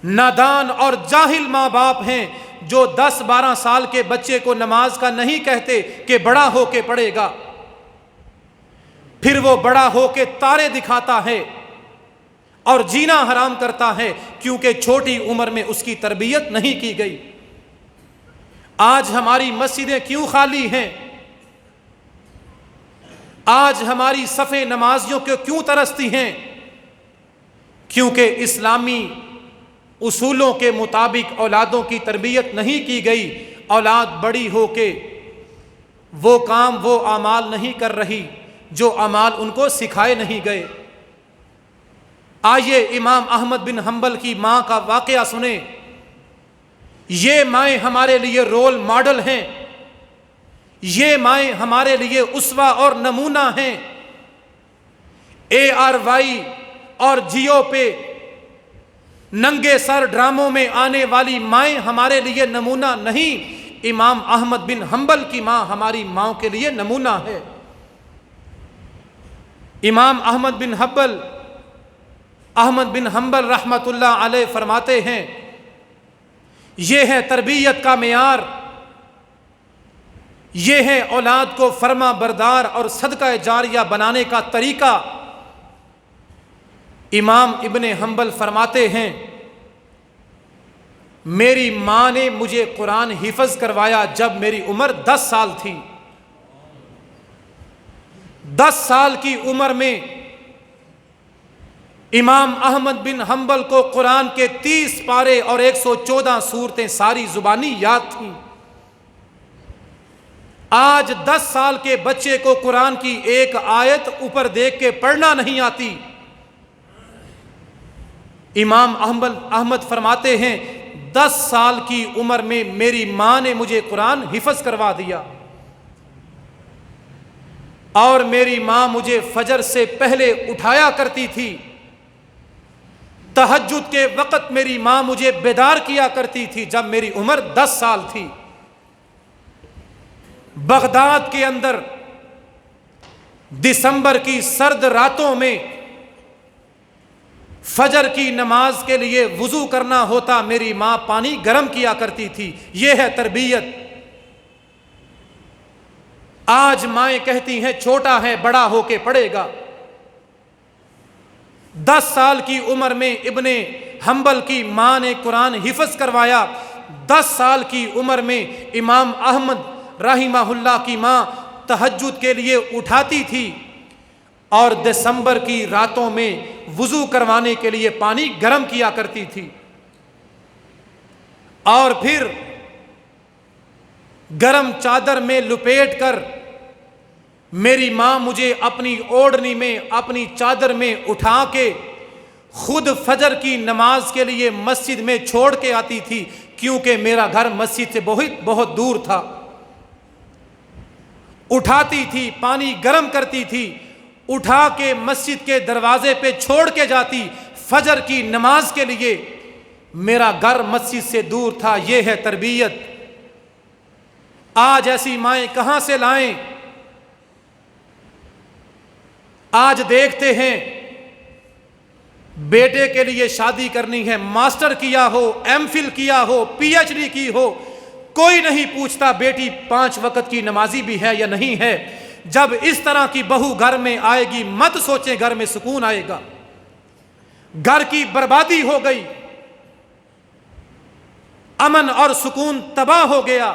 نادان اور جاہل ماں باپ ہیں جو 10-12 سال کے بچے کو نماز کا نہیں کہتے کہ بڑا ہو کے پڑھے گا، پھر وہ بڑا ہو کے تارے دکھاتا ہے اور جینا حرام کرتا ہے، کیونکہ چھوٹی عمر میں اس کی تربیت نہیں کی گئی۔ آج ہماری مسجدیں کیوں خالی ہیں؟ آج ہماری صفیں نمازیوں کو کیوں ترستی ہیں؟ کیونکہ اسلامی اصولوں کے مطابق اولادوں کی تربیت نہیں کی گئی۔ اولاد بڑی ہو کے وہ کام، وہ اعمال نہیں کر رہی جو اعمال ان کو سکھائے نہیں گئے۔ آئیے امام احمد بن حنبل کی ماں کا واقعہ سنیں۔ یہ مائیں ہمارے لیے رول ماڈل ہیں، یہ مائیں ہمارے لیے اسوہ اور نمونہ ہیں۔ ARY اور جیو پہ ننگے سر ڈراموں میں آنے والی مائیں ہمارے لیے نمونہ نہیں، امام احمد بن حنبل کی ماں ہماری ماں کے لیے نمونہ ہے۔ امام احمد بن حنبل رحمت اللہ علیہ فرماتے ہیں، یہ ہے تربیت کا معیار، یہ ہے اولاد کو فرما بردار اور صدقہ جاریہ بنانے کا طریقہ۔ امام ابن حنبل فرماتے ہیں میری ماں نے مجھے قرآن حفظ کروایا جب میری عمر 10 سال تھی۔ 10 سال کی عمر میں امام احمد بن حنبل کو قرآن کے 30 پارے اور 114 سورتیں ساری زبانی یاد تھیں۔ آج 10 سال کے بچے کو قرآن کی ایک آیت اوپر دیکھ کے پڑھنا نہیں آتی۔ امام احمد فرماتے ہیں 10 سال کی عمر میں میری ماں نے مجھے قرآن حفظ کروا دیا، اور میری ماں مجھے فجر سے پہلے اٹھایا کرتی تھی۔ تہجد کے وقت میری ماں مجھے بیدار کیا کرتی تھی جب میری عمر 10 سال تھی۔ بغداد کے اندر دسمبر کی سرد راتوں میں فجر کی نماز کے لیے وضو کرنا ہوتا، میری ماں پانی گرم کیا کرتی تھی۔ یہ ہے تربیت۔ آج مائیں کہتی ہیں چھوٹا ہے بڑا ہو کے پڑھے گا۔ 10 سال کی عمر میں ابن حنبل کی ماں نے قرآن حفظ کروایا۔ 10 سال کی عمر میں امام احمد رحمہ اللہ کی ماں تہجد کے لیے اٹھاتی تھی اور دسمبر کی راتوں میں وضو کروانے کے لیے پانی گرم کیا کرتی تھی، اور پھر گرم چادر میں لپیٹ کر میری ماں مجھے اپنی اوڑھنی میں اپنی چادر میں اٹھا کے خود فجر کی نماز کے لیے مسجد میں چھوڑ کے آتی تھی، کیونکہ میرا گھر مسجد سے بہت دور تھا۔ اٹھاتی تھی، پانی گرم کرتی تھی، اٹھا کے مسجد کے دروازے پہ چھوڑ کے جاتی فجر کی نماز کے لیے۔ میرا گھر مسجد سے دور تھا۔ یہ ہے تربیت۔ آج ایسی مائیں کہاں سے لائیں؟ آج دیکھتے ہیں بیٹے کے لیے شادی کرنی ہے، ماسٹر کیا ہو، ایم فل کیا ہو، پی ایچ ڈی کی ہو، کوئی نہیں پوچھتا بیٹی 5 وقت کی نمازی بھی ہے یا نہیں ہے۔ جب اس طرح کی بہو گھر میں آئے گی مت سوچیں گھر میں سکون آئے گا۔ گھر کی بربادی ہو گئی، امن اور سکون تباہ ہو گیا۔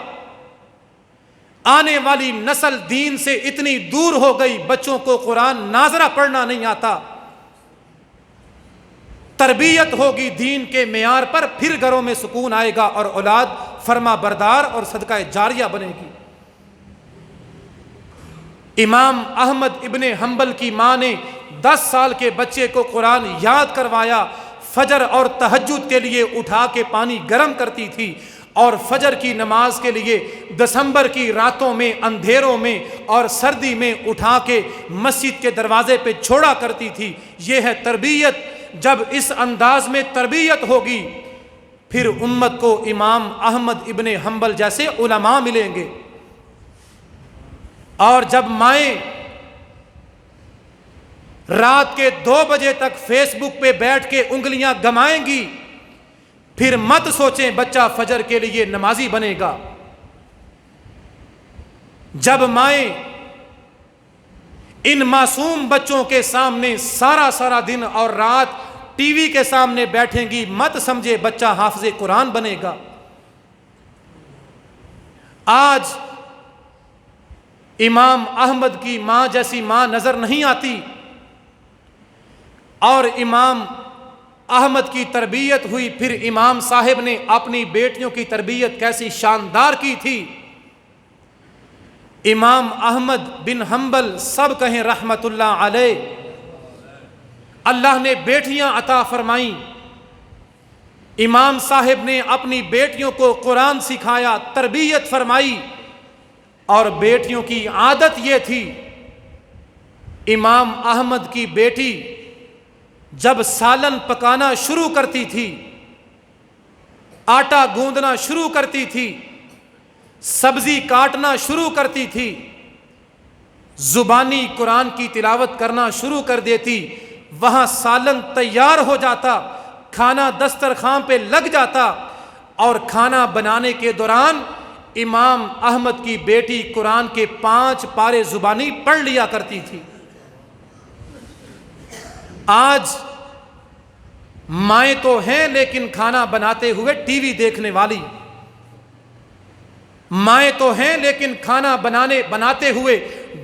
آنے والی نسل دین سے اتنی دور ہو گئی، بچوں کو قرآن ناظرہ پڑھنا نہیں آتا۔ تربیت ہوگی دین کے معیار پر، پھر گھروں میں سکون آئے گا اور اولاد فرما بردار اور صدقہ جاریہ بنے گی۔ امام احمد ابن حنبل کی ماں نے 10 سال کے بچے کو قرآن یاد کروایا، فجر اور تہجد کے لیے اٹھا کے پانی گرم کرتی تھی، اور فجر کی نماز کے لیے دسمبر کی راتوں میں اندھیروں میں اور سردی میں اٹھا کے مسجد کے دروازے پہ چھوڑا کرتی تھی۔ یہ ہے تربیت۔ جب اس انداز میں تربیت ہوگی پھر امت کو امام احمد ابن حنبل جیسے علماء ملیں گے۔ اور جب مائیں رات کے 2 بجے تک فیس بک پہ بیٹھ کے انگلیاں گمائیں گی، پھر مت سوچیں بچہ فجر کے لیے نمازی بنے گا۔ جب مائیں ان معصوم بچوں کے سامنے سارا دن اور رات ٹی وی کے سامنے بیٹھیں گی، مت سمجھے بچہ حافظ قرآن بنے گا۔ آج امام احمد کی ماں جیسی ماں نظر نہیں آتی، اور امام احمد کی تربیت ہوئی، پھر امام صاحب نے اپنی بیٹیوں کی تربیت کیسی شاندار کی تھی۔ امام احمد بن حنبل سب کہیں رحمت اللہ علیہ، اللہ نے بیٹیاں عطا فرمائیں۔ امام صاحب نے اپنی بیٹیوں کو قرآن سکھایا، تربیت فرمائی، اور بیٹیوں کی عادت یہ تھی، امام احمد کی بیٹی جب سالن پکانا شروع کرتی تھی، آٹا گوندنا شروع کرتی تھی، سبزی کاٹنا شروع کرتی تھی، زبانی قرآن کی تلاوت کرنا شروع کر دیتی، وہاں سالن تیار ہو جاتا، کھانا دسترخوان پہ لگ جاتا، اور کھانا بنانے کے دوران امام احمد کی بیٹی قرآن کے 5 پارے زبانی پڑھ لیا کرتی تھی۔ آج مائیں تو ہیں لیکن کھانا بناتے ہوئے ٹی وی دیکھنے والی، مائیں تو ہیں لیکن کھانا بناتے ہوئے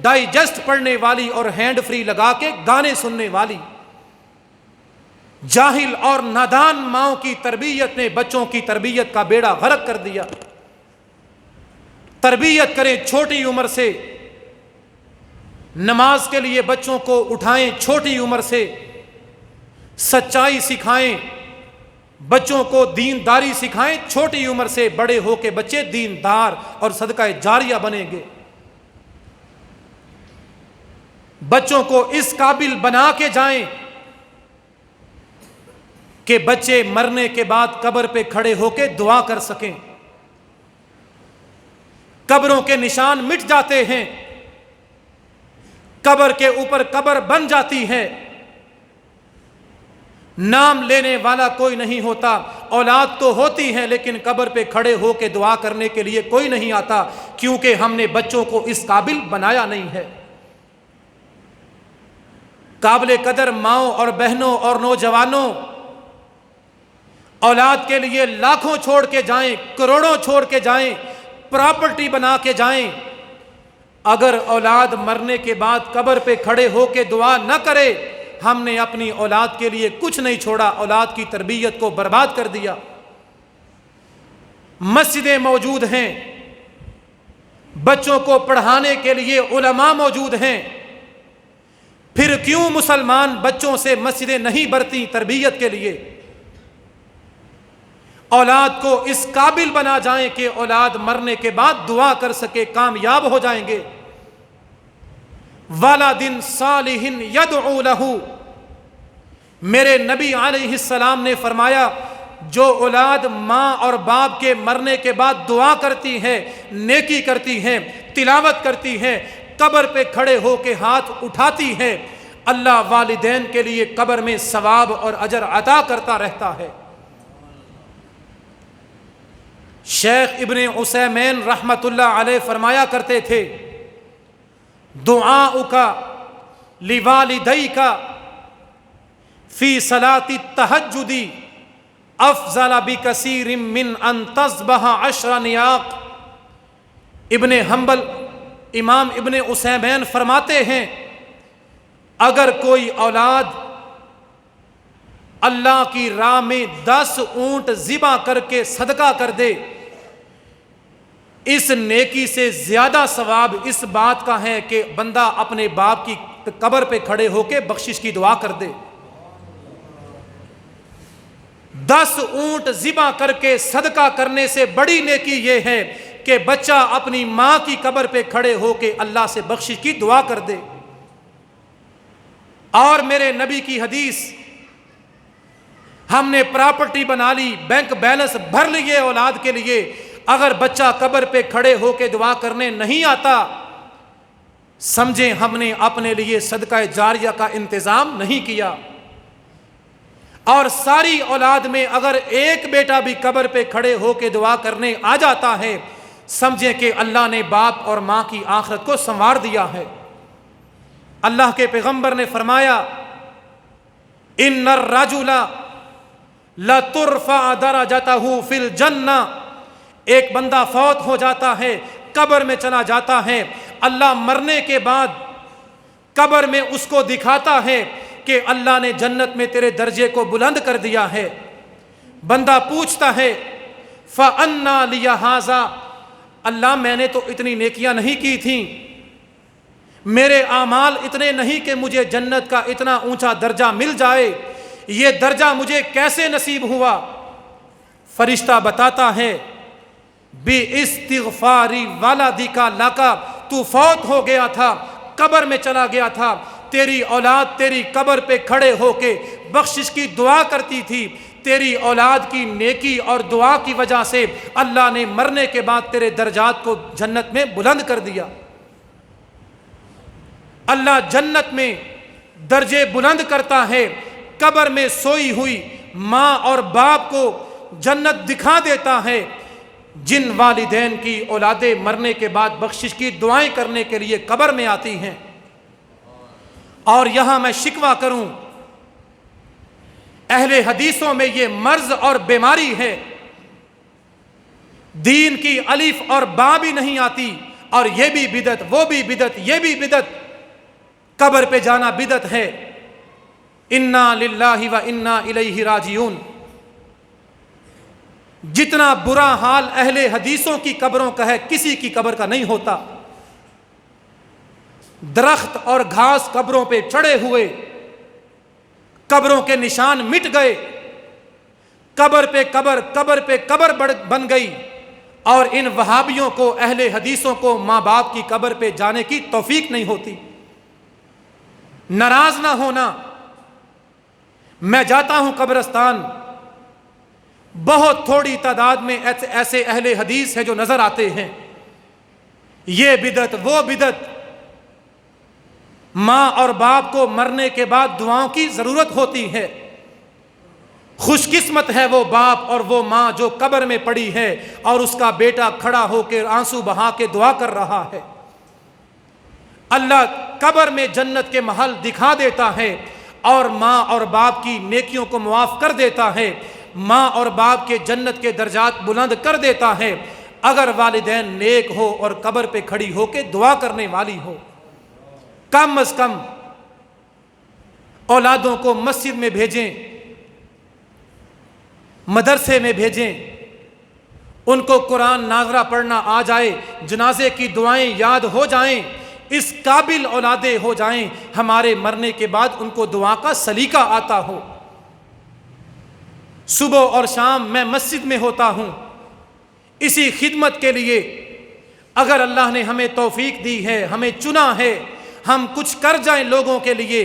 ڈائجسٹ پڑھنے والی اور ہینڈ فری لگا کے گانے سننے والی۔ جاہل اور نادان ماؤں کی تربیت نے بچوں کی تربیت کا بیڑا غرق کر دیا۔ تربیت کریں چھوٹی عمر سے، نماز کے لیے بچوں کو اٹھائیں چھوٹی عمر سے، سچائی سکھائیں بچوں کو، دینداری سکھائیں چھوٹی عمر سے، بڑے ہو کے بچے دیندار اور صدقہ جاریہ بنیں گے۔ بچوں کو اس قابل بنا کے جائیں کہ بچے مرنے کے بعد قبر پہ کھڑے ہو کے دعا کر سکیں۔ قبروں کے نشان مٹ جاتے ہیں، قبر کے اوپر قبر بن جاتی ہے، نام لینے والا کوئی نہیں ہوتا، اولاد تو ہوتی ہے لیکن قبر پہ کھڑے ہو کے دعا کرنے کے لیے کوئی نہیں آتا، کیونکہ ہم نے بچوں کو اس قابل بنایا نہیں ہے۔ قابل قدر ماؤں اور بہنوں اور نوجوانوں، اولاد کے لیے لاکھوں چھوڑ کے جائیں، کروڑوں چھوڑ کے جائیں، پراپرٹی بنا کے جائیں، اگر اولاد مرنے کے بعد قبر پہ کھڑے ہو کے دعا نہ کرے، ہم نے اپنی اولاد کے لیے کچھ نہیں چھوڑا، اولاد کی تربیت کو برباد کر دیا۔ مسجدیں موجود ہیں، بچوں کو پڑھانے کے لیے علماء موجود ہیں، پھر کیوں مسلمان بچوں سے مسجدیں نہیں بھرتی تربیت کے لیے؟ اولاد کو اس قابل بنا جائیں کہ اولاد مرنے کے بعد دعا کر سکے، کامیاب ہو جائیں گے۔ والدٍ صالح یدعو لہ، میرے نبی علیہ السلام نے فرمایا جو اولاد ماں اور باپ کے مرنے کے بعد دعا کرتی ہے، نیکی کرتی ہے، تلاوت کرتی ہے، قبر پہ کھڑے ہو کے ہاتھ اٹھاتی ہے، اللہ والدین کے لیے قبر میں ثواب اور اجر عطا کرتا رہتا ہے۔ شیخ ابن عثیمین رحمۃ اللہ علیہ فرمایا کرتے تھے دعاؤک لوالدیک فی صلاۃ التہجد افضل بکثیر من ان تذبح 10 نیاق۔ ابن حنبل امام ابن عثیمین فرماتے ہیں اگر کوئی اولاد اللہ کی راہ میں 10 اونٹ ذبح کر کے صدقہ کر دے، اس نیکی سے زیادہ ثواب اس بات کا ہے کہ بندہ اپنے باپ کی قبر پہ کھڑے ہو کے بخشش کی دعا کر دے۔ 10 اونٹ ذبح کر کے صدقہ کرنے سے بڑی نیکی یہ ہے کہ بچہ اپنی ماں کی قبر پہ کھڑے ہو کے اللہ سے بخشش کی دعا کر دے۔ اور میرے نبی کی حدیث، ہم نے پراپرٹی بنا لی، بینک بیلنس بھر لیے اولاد کے لیے، اگر بچہ قبر پہ کھڑے ہو کے دعا کرنے نہیں آتا، سمجھیں ہم نے اپنے لیے صدقہ جاریہ کا انتظام نہیں کیا۔ اور ساری اولاد میں اگر ایک بیٹا بھی قبر پہ کھڑے ہو کے دعا کرنے آ جاتا ہے، سمجھیں کہ اللہ نے باپ اور ماں کی آخرت کو سنوار دیا ہے۔ اللہ کے پیغمبر نے فرمایا ان الرجل لترفع درجتہ فی الجنہ، ایک بندہ فوت ہو جاتا ہے، قبر میں چلا جاتا ہے، اللہ مرنے کے بعد قبر میں اس کو دکھاتا ہے کہ اللہ نے جنت میں تیرے درجے کو بلند کر دیا ہے۔ بندہ پوچھتا ہے فَأَنَّا لِيَ هَذَا، اللہ میں نے تو اتنی نیکیاں نہیں کی تھیں، میرے اعمال اتنے نہیں کہ مجھے جنت کا اتنا اونچا درجہ مل جائے، یہ درجہ مجھے کیسے نصیب ہوا؟ فرشتہ بتاتا ہے بِاِسْتِغْفَارِ وَلَدِكَ لَكَ، تو فوت ہو گیا تھا، قبر میں چلا گیا تھا، تیری اولاد تیری قبر پہ کھڑے ہو کے بخشش کی دعا کرتی تھی، تیری اولاد کی نیکی اور دعا کی وجہ سے اللہ نے مرنے کے بعد تیرے درجات کو جنت میں بلند کر دیا۔ اللہ جنت میں درجے بلند کرتا ہے، قبر میں سوئی ہوئی ماں اور باپ کو جنت دکھا دیتا ہے۔ جن والدین کی اولادیں مرنے کے بعد بخشش کی دعائیں کرنے کے لیے قبر میں آتی ہیں، اور یہاں میں شکوہ کروں، اہل حدیثوں میں یہ مرض اور بیماری ہے، دین کی الف اور با بھی نہیں آتی، اور یہ بھی بدعت، وہ بھی بدعت، یہ بھی بدعت، قبر پہ جانا بدعت ہے۔ انا للہ و انا الیہ راجعون۔ جتنا برا حال اہل حدیثوں کی قبروں کا ہے کسی کی قبر کا نہیں ہوتا۔ درخت اور گھاس قبروں پہ چڑھے ہوئے، قبروں کے نشان مٹ گئے، قبر پہ قبر، قبر پہ قبر بن گئی، اور ان وہابیوں کو، اہل حدیثوں کو ماں باپ کی قبر پہ جانے کی توفیق نہیں ہوتی۔ ناراض نہ ہونا، میں جاتا ہوں قبرستان، بہت تھوڑی تعداد میں ایسے اہل حدیث ہیں جو نظر آتے ہیں، یہ بدعت، وہ بدعت۔ ماں اور باپ کو مرنے کے بعد دعاؤں کی ضرورت ہوتی ہے۔ خوش قسمت ہے وہ باپ اور وہ ماں جو قبر میں پڑی ہے اور اس کا بیٹا کھڑا ہو کے آنسو بہا کے دعا کر رہا ہے۔ اللہ قبر میں جنت کے محل دکھا دیتا ہے اور ماں اور باپ کی نیکیوں کو معاف کر دیتا ہے، ماں اور باپ کے جنت کے درجات بلند کر دیتا ہے، اگر والدین نیک ہو اور قبر پہ کھڑی ہو کے دعا کرنے والی ہو۔ کم از کم اولادوں کو مسجد میں بھیجیں، مدرسے میں بھیجیں، ان کو قرآن ناظرہ پڑھنا آ جائے، جنازے کی دعائیں یاد ہو جائیں، اس قابل اولادیں ہو جائیں، ہمارے مرنے کے بعد ان کو دعا کا سلیقہ آتا ہو۔ صبح اور شام میں مسجد میں ہوتا ہوں اسی خدمت کے لیے۔ اگر اللہ نے ہمیں توفیق دی ہے، ہمیں چنا ہے، ہم کچھ کر جائیں لوگوں کے لیے،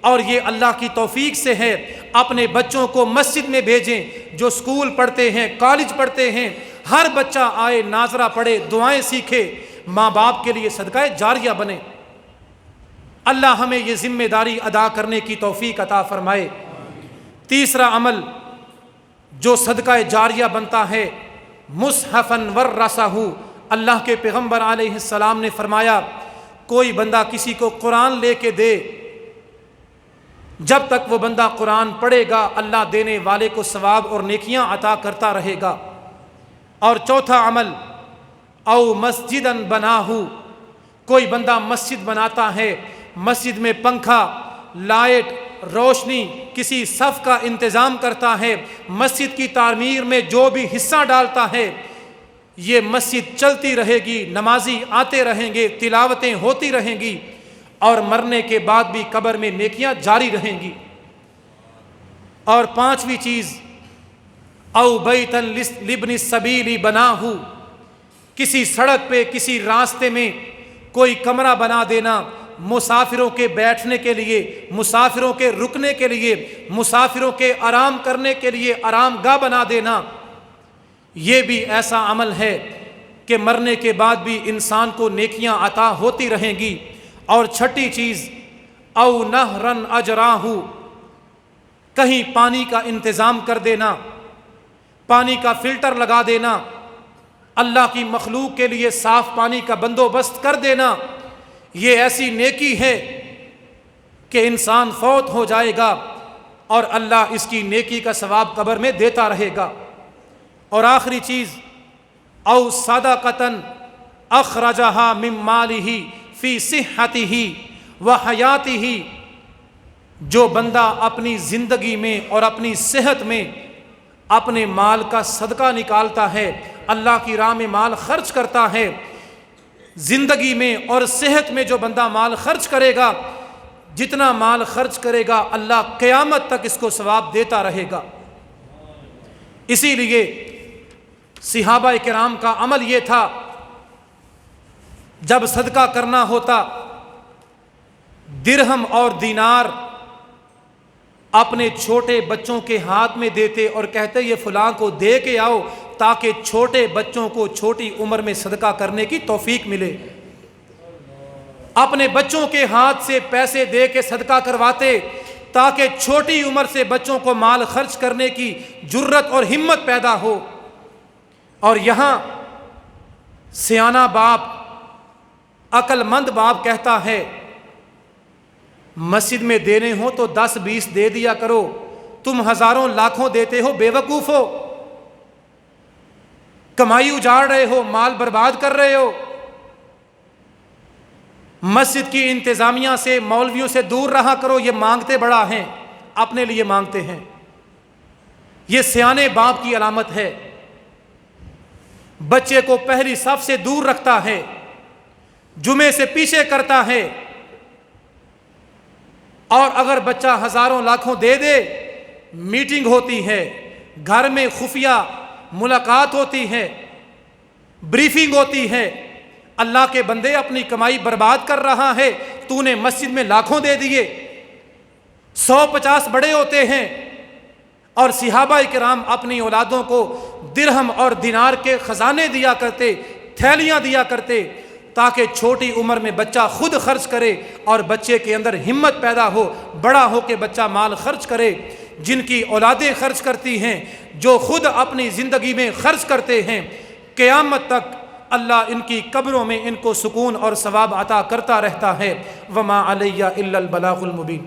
اور یہ اللہ کی توفیق سے ہے، اپنے بچوں کو مسجد میں بھیجیں، جو سکول پڑھتے ہیں، کالج پڑھتے ہیں، ہر بچہ آئے، ناظرہ پڑھے، دعائیں سیکھے، ماں باپ کے لیے صدقہ جاریہ بنے۔ اللہ ہمیں یہ ذمہ داری ادا کرنے کی توفیق عطا فرمائے۔ تیسرا عمل جو صدقہ جاریہ بنتا ہے، مصحفاً ورثہ، اللہ کے پیغمبر علیہ السلام نے فرمایا کوئی بندہ کسی کو قرآن لے کے دے، جب تک وہ بندہ قرآن پڑھے گا اللہ دینے والے کو ثواب اور نیکیاں عطا کرتا رہے گا۔ اور چوتھا عمل، او مسجداً بناہ، کوئی بندہ مسجد بناتا ہے، مسجد میں پنکھا، لائٹ، روشنی، کسی صف کا انتظام کرتا ہے، مسجد کی تعمیر میں جو بھی حصہ ڈالتا ہے، یہ مسجد چلتی رہے گی، نمازی آتے رہیں گے، تلاوتیں ہوتی رہیں گی، اور مرنے کے بعد بھی قبر میں نیکیاں جاری رہیں گی۔ اور پانچویں چیز، او بیتاً لابن السبیل بناہ، کسی سڑک پہ، کسی راستے میں کوئی کمرہ بنا دینا، مسافروں کے بیٹھنے کے لیے، مسافروں کے رکنے کے لیے، مسافروں کے آرام کرنے کے لیے آرام گاہ بنا دینا، یہ بھی ایسا عمل ہے کہ مرنے کے بعد بھی انسان کو نیکیاں عطا ہوتی رہیں گی۔ اور چھٹی چیز، او نہرن اجراہ، کہیں پانی کا انتظام کر دینا، پانی کا فلٹر لگا دینا، اللہ کی مخلوق کے لیے صاف پانی کا بندوبست کر دینا، یہ ایسی نیکی ہے کہ انسان فوت ہو جائے گا اور اللہ اس کی نیکی کا ثواب قبر میں دیتا رہے گا۔ اور آخری چیز، او صدقۃ اخرجہا من مالہ فی صحتہ و حیاتہ، جو بندہ اپنی زندگی میں اور اپنی صحت میں اپنے مال کا صدقہ نکالتا ہے، اللہ کی راہ میں مال خرچ کرتا ہے، زندگی میں اور صحت میں جو بندہ مال خرچ کرے گا، جتنا مال خرچ کرے گا اللہ قیامت تک اس کو ثواب دیتا رہے گا۔ اسی لیے صحابہ کرام کا عمل یہ تھا، جب صدقہ کرنا ہوتا درہم اور دینار اپنے چھوٹے بچوں کے ہاتھ میں دیتے اور کہتے یہ فلاں کو دے کے آؤ تاکہ چھوٹے بچوں کو چھوٹی عمر میں صدقہ کرنے کی توفیق ملے۔ اپنے بچوں کے ہاتھ سے پیسے دے کے صدقہ کرواتے تاکہ چھوٹی عمر سے بچوں کو مال خرچ کرنے کی جرت اور ہمت پیدا ہو۔ اور یہاں سیانہ باپ، عقل مند باپ کہتا ہے مسجد میں دینے ہوں تو 10-20 دے دیا کرو، تم ہزاروں لاکھوں دیتے ہو، بے وقوف ہو، کمائی اجاڑ رہے ہو، مال برباد کر رہے ہو۔ مسجد کی انتظامیہ سے، مولویوں سے دور رہا کرو، یہ مانگتے بڑا ہیں، اپنے لیے مانگتے ہیں۔ یہ سیانے باپ کی علامت ہے، بچے کو پہلی صف سے دور رکھتا ہے، جمعے سے پیچھے کرتا ہے، اور اگر بچہ ہزاروں لاکھوں دے دے، میٹنگ ہوتی ہے، گھر میں خفیہ ملاقات ہوتی ہے، بریفنگ ہوتی ہے، اللہ کے بندے اپنی کمائی برباد کر رہا ہے، تو نے مسجد میں لاکھوں دے دیے۔ 150 بڑے ہوتے ہیں، اور صحابہ کرام اپنی اولادوں کو درہم اور دینار کے خزانے دیا کرتے، تھیلیاں دیا کرتے، تاکہ چھوٹی عمر میں بچہ خود خرچ کرے اور بچے کے اندر ہمت پیدا ہو، بڑا ہو کے بچہ مال خرچ کرے۔ جن کی اولادیں خرچ کرتی ہیں، جو خود اپنی زندگی میں خرچ کرتے ہیں، قیامت تک اللہ ان کی قبروں میں ان کو سکون اور ثواب عطا کرتا رہتا ہے۔ وما علی الا البلاغ المبین۔